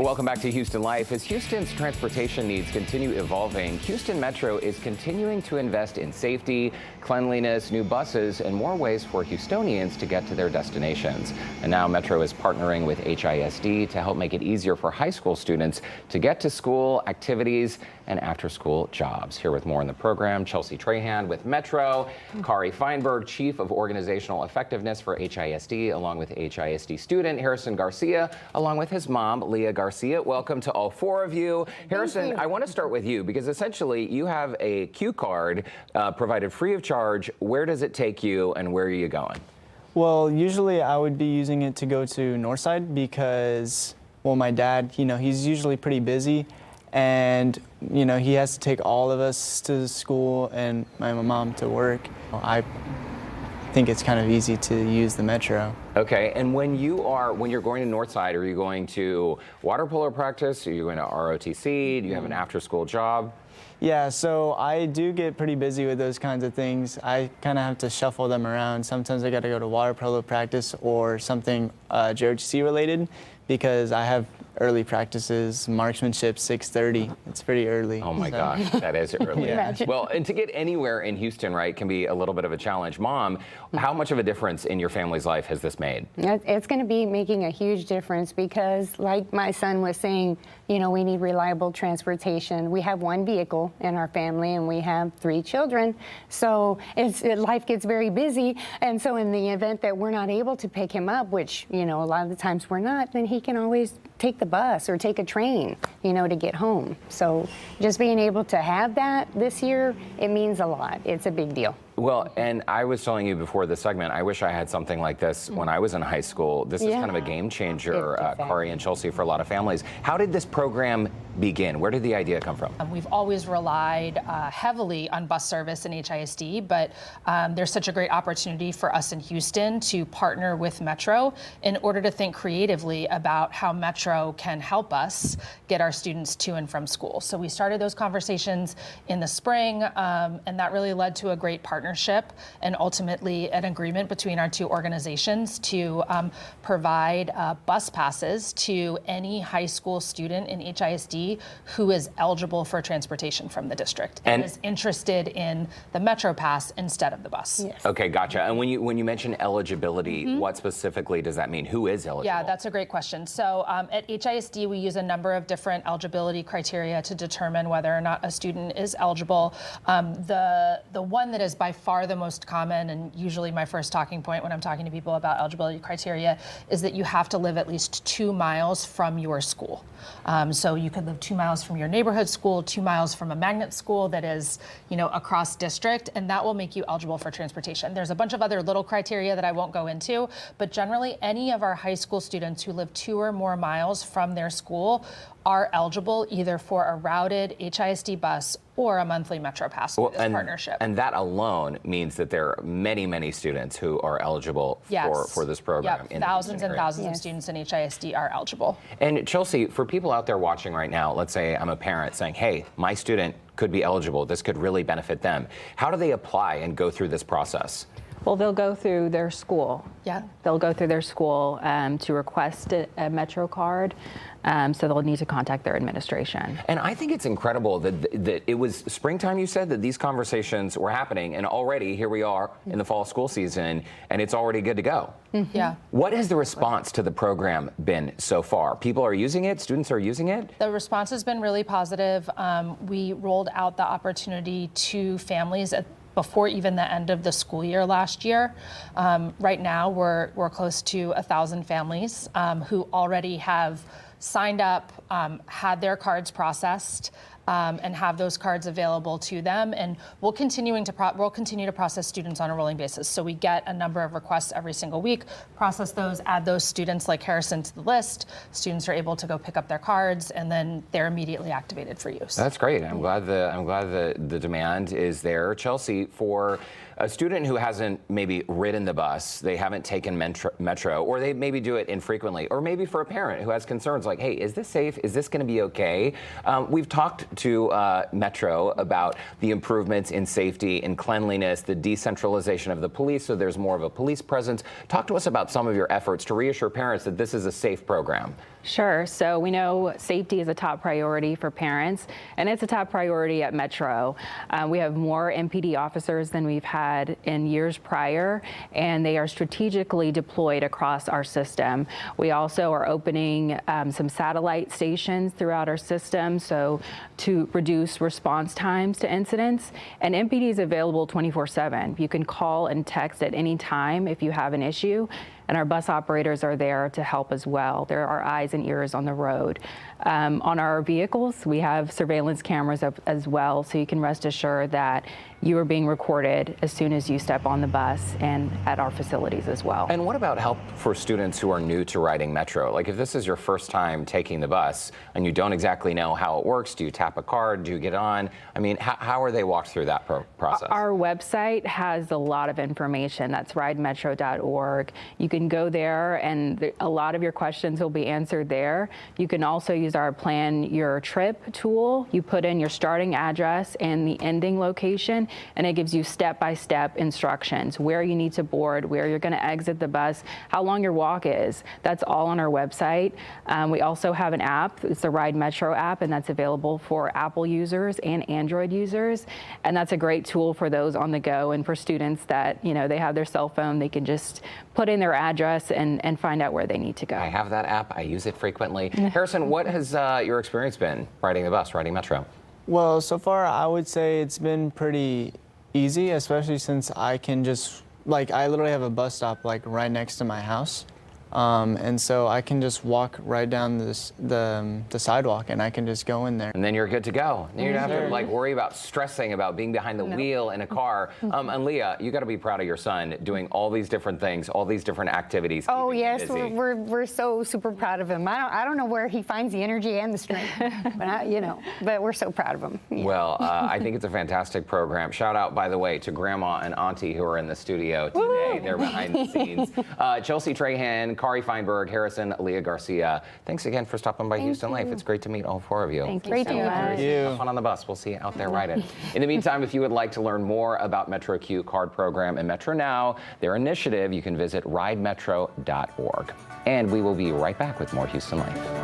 Well, welcome back to Houston Life. As Houston's transportation needs continue evolving, Houston Metro is continuing to invest in safety, cleanliness, new buses, and more ways for Houstonians to get to their destinations. And now Metro is partnering with HISD to help make it easier for high school students to get to school, activities, and after-school jobs. Here with more in the program, Chelsea Trahan with Metro, Kari Feinberg, Chief of Organizational Effectiveness for HISD, along with HISD student Harrison Garcia, along with his mom, Leah Garcia. Welcome to all four of you. Harrison, I want to start with you because essentially you have a Q card provided free of charge. Where does it take you and where are you going? Well, usually I would be using it to go to Northside because, well, my dad, he's usually pretty busy. And, he has to take all of us to school and my mom to work. I think it's kind of easy to use the Metro. Okay, and when you're going to Northside, are you going to water polo practice? Are you going to ROTC? Do you have an after-school job? Yeah, so I do get pretty busy with those kinds of things. I kind of have to shuffle them around. Sometimes I got to go to water polo practice or something JROTC related because I have early practices, marksmanship 6:30. It's pretty early. Oh my gosh, that is early. Yeah. Well, and to get anywhere in Houston, right, can be a little bit of a challenge. Mom, how much of a difference in your family's life has this made? It's going to be making a huge difference because, like my son was saying, we need reliable transportation. We have one vehicle in our family and we have 3 children. So life gets very busy. And so in the event that we're not able to pick him up, which, a lot of the times we're not, then he can always take the bus or take a train, to get home. So just being able to have that this year, it means a lot. It's a big deal. Well, and I was telling you before the segment, I wish I had something like this when I was in high school. This is kind of a game changer, Kari and Chelsea, for a lot of families. How did this program begin? Where did the idea come from? We've always relied heavily on bus service in HISD, but there's such a great opportunity for us in Houston to partner with Metro in order to think creatively about how Metro can help us get our students to and from school. So we started those conversations in the spring, and that really led to a great partnership and ultimately an agreement between our 2 organizations to provide bus passes to any high school student in HISD who is eligible for transportation from the district and is interested in the Metro Pass instead of the bus. Yes. Okay, gotcha. And when you mention eligibility, what specifically does that mean? Who is eligible? Yeah, that's a great question. So at HISD, we use a number of different eligibility criteria to determine whether or not a student is eligible. The one that is by far the most common, and usually my first talking point when I'm talking to people about eligibility criteria, is that you have to live at least 2 miles from your school. So you could live 2 miles from your neighborhood school, 2 miles from a magnet school that is, across district, and that will make you eligible for transportation. There's a bunch of other little criteria that I won't go into, but generally any of our high school students who live 2 or more miles from their school are eligible either for a routed HISD bus or a monthly Metro Pass through this partnership. And that alone means that there are many, many students who are eligible for this program. Yep. Thousands and thousands of students in HISD are eligible. And Chelsea, for people out there watching right now, let's say I'm a parent saying, hey, my student could be eligible. This could really benefit them. How do they apply and go through this process? Well, they'll go through their school. Yeah. They'll go through their school to request a Metro card. So they'll need to contact their administration. And I think it's incredible that it was springtime, you said, that these conversations were happening, and already here we are in the fall school season, and it's already good to go. Mm-hmm. Yeah. What has the response to the program been so far? People are using it? Students are using it? The response has been really positive. We rolled out the opportunity to families before even the end of the school year last year. Right now, we're close to 1,000 families who already have signed up, had their cards processed, and have those cards available to them. And we'll continue to process students on a rolling basis. So we get a number of requests every single week, process those, add those students like Harrison to the list. Students are able to go pick up their cards, and then they're immediately activated for use. That's great. I'm glad the demand is there. Chelsea, for a student who hasn't maybe ridden the bus, they haven't taken Metro, or they maybe do it infrequently, or maybe for a parent who has concerns like, hey, is this safe? Is this going to be okay? We've talked to Metro about the improvements in safety and cleanliness, the decentralization of the police, so there's more of a police presence. Talk to us about some of your efforts to reassure parents that this is a safe program. Sure. So we know safety is a top priority for parents, and it's a top priority at Metro. We have more MPD officers than we've had in years prior, and they are strategically deployed across our system. We also are opening some satellite stations throughout our system, so to reduce response times to incidents. And MPD is available 24/7. You can call and text at any time if you have an issue, and our bus operators are there to help as well. There are eyes and ears on the road. On our vehicles, we have surveillance cameras as well, so you can rest assured that you are being recorded as soon as you step on the bus and at our facilities as well. And what about help for students who are new to riding Metro? Like if this is your first time taking the bus and you don't exactly know how it works, do you tap a card, do you get on? I mean, how are they walked through that process? Our website has a lot of information. That's ridemetro.org. You can go there and a lot of your questions will be answered there. You can also use our Plan Your Trip tool. You put in your starting address and the ending location, and it gives you step-by-step instructions, where you need to board, where you're going to exit the bus, how long your walk is. That's all on our website. We also have an app. It's the Ride Metro app, and that's available for Apple users and Android users. And that's a great tool for those on the go and for students that, you know, they have their cell phone. They can just put in their address and find out where they need to go. I have that app. I use it frequently. Harrison, what has your experience been riding the bus, riding Metro? Well, so far I would say it's been pretty easy, especially since I can just, like, I literally have a bus stop like right next to my house. And so I can just walk right down the sidewalk and I can just go in there. And then you're good to go. Then you don't have to like worry about stressing about being behind the wheel in a car. And Leah, you got to be proud of your son doing all these different things, all these different activities. Oh keeping him yes, busy. we're so super proud of him. I don't know where he finds the energy and the strength, but we're so proud of him. Yeah. Well, I think it's a fantastic program. Shout out, by the way, to Grandma and Auntie who are in the studio today. Woo! They're behind the scenes. Chelsea Trahan, Kari Feinberg, Harrison, Leah Garcia. Thanks again for stopping by Houston Life. It's great to meet all four of you. Thank you Great so to meet much. you. Have fun on the bus. We'll see you out there riding. In the meantime, if you would like to learn more about Metro Q card program and Metro Now, their initiative, you can visit ridemetro.org. And we will be right back with more Houston Life.